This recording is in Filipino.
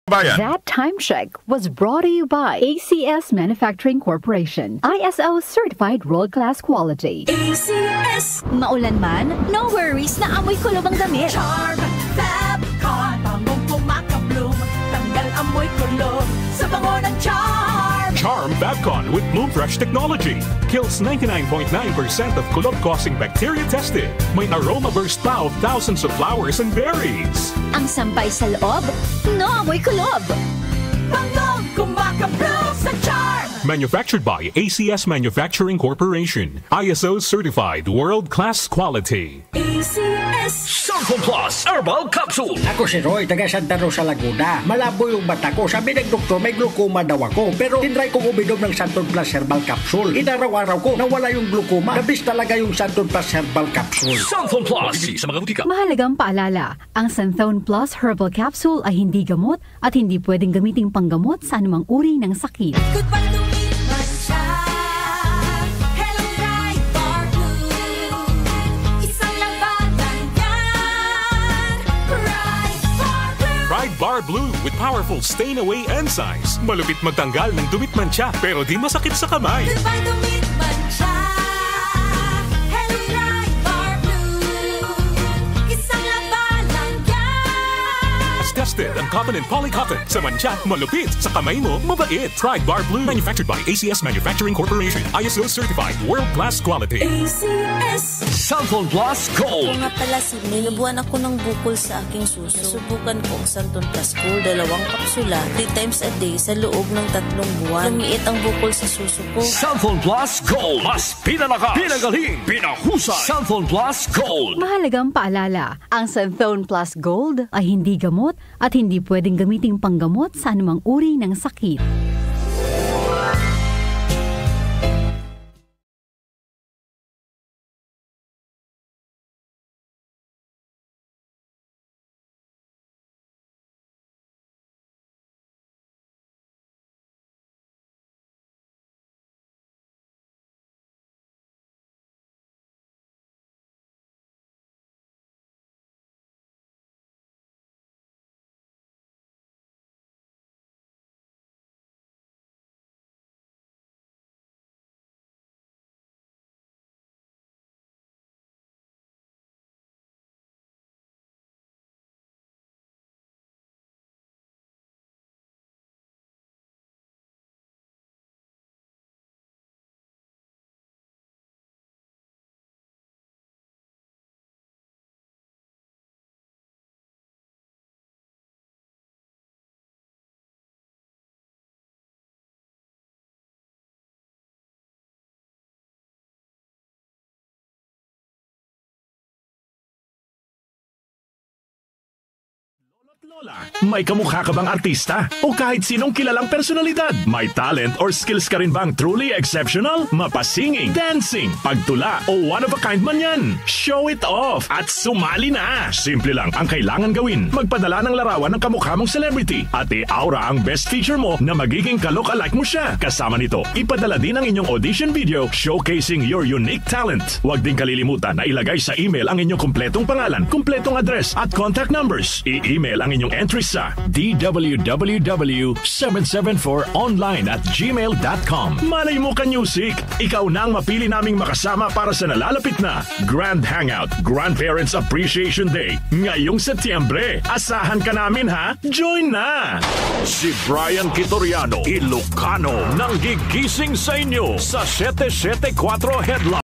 Bayan. That time check was brought to you by ACS Manufacturing Corporation. ISO certified world-class quality. ACS. Maulan man, no worries na amoy kulob ang damit. Charm Fabcon, bangong kumakabloom, tanggal amoy kulob sa bango ng Charm. Charm Fabcon with Bloom Fresh technology kills 99.9% of kulob-causing bacteria tested. May aroma burst pa of thousands of flowers and berries. Ang sampay sa loob, no amoy kulob. Bangong kumakabloom sa Charm. Manufactured by ACS Manufacturing Corporation. ISO certified world-class quality. ACS. Santon Plus Herbal Capsule. Ako si Roy, taga Santa Rosa, Laguna. Malabo yung mata ko. Sabi ng doktor, may glaucoma daw ako. Pero tinry kong uminom ng Santon Plus Herbal Capsule. Inaraw-araw ko, nawala yung glaucoma. Nabis talaga yung Santon Plus Herbal Capsule. Santon Plus. Bibili sa mga butika. Mahalagang paalala, ang Santhone Plus Herbal Capsule ay hindi gamot at hindi pwedeng gamiting panggamot sa anumang uri ng sakit. Goodbye to me, Mancha. Hello, Bright Bar Blue. Isang labanan yan. Bright Bar Blue. Pride Bar Blue with powerful stain-away enzymes. Malupit magtanggal ng dumit mancha pero di masakit sa kamay. Goodbye to me, Mancha. Hello, Bright Bar Blue. Isang labanan yan. As tested ang cotton and polycotton. Sa mancha, malupit. Sa kamay mo, mabait. Pride Bar Blue. Manufactured by ACS Manufacturing Corporation. ISO certified world-class quality. ACS. Santon Plus Gold. Kung nga pala si nilubuan ako ng bukol sa aking suso. Subukan ko ang Santon Plus Gold, 2 kapsula, 3 times a day sa loob ng 3 buwan. Lumiit ang bukol sa suso ko. Santon Plus Gold. Mas pinalakas, pinagaling, pinahusay. Santon Plus Gold. Mahalagang paalala, ang Santhone Plus Gold ay hindi gamot at hindi pwedeng gamiting panggamot sa anumang uri ng sakit. Lola, may kamukha ka bang artista? O kahit sinong kilalang personalidad? May talent or skills ka rin bang truly exceptional? Mapasinging, dancing, pagtula o one-of-a-kind man yan? Show it off at sumali na! Simple lang ang kailangan gawin. Magpadala ng larawan ng kamukha mong celebrity at i-aura ang best feature mo na magiging ka-look-alike mo siya. Kasama nito, ipadala din ang inyong audition video showcasing your unique talent. Huwag din kalilimutan na ilagay sa email ang inyong kumpletong pangalan, kumpletong address at contact numbers. I-email ang inyong entry sa dwww.774online@gmail.com. Malay mo ka music! Ikaw na ang mapili naming makasama para sa nalalapit na Grand Hangout Grandparents Appreciation Day ngayong Setyembre. Asahan ka namin ha! Join na! Si Brian Kitoriano, Ilocano, nang gigising sa inyo sa 774 Headline.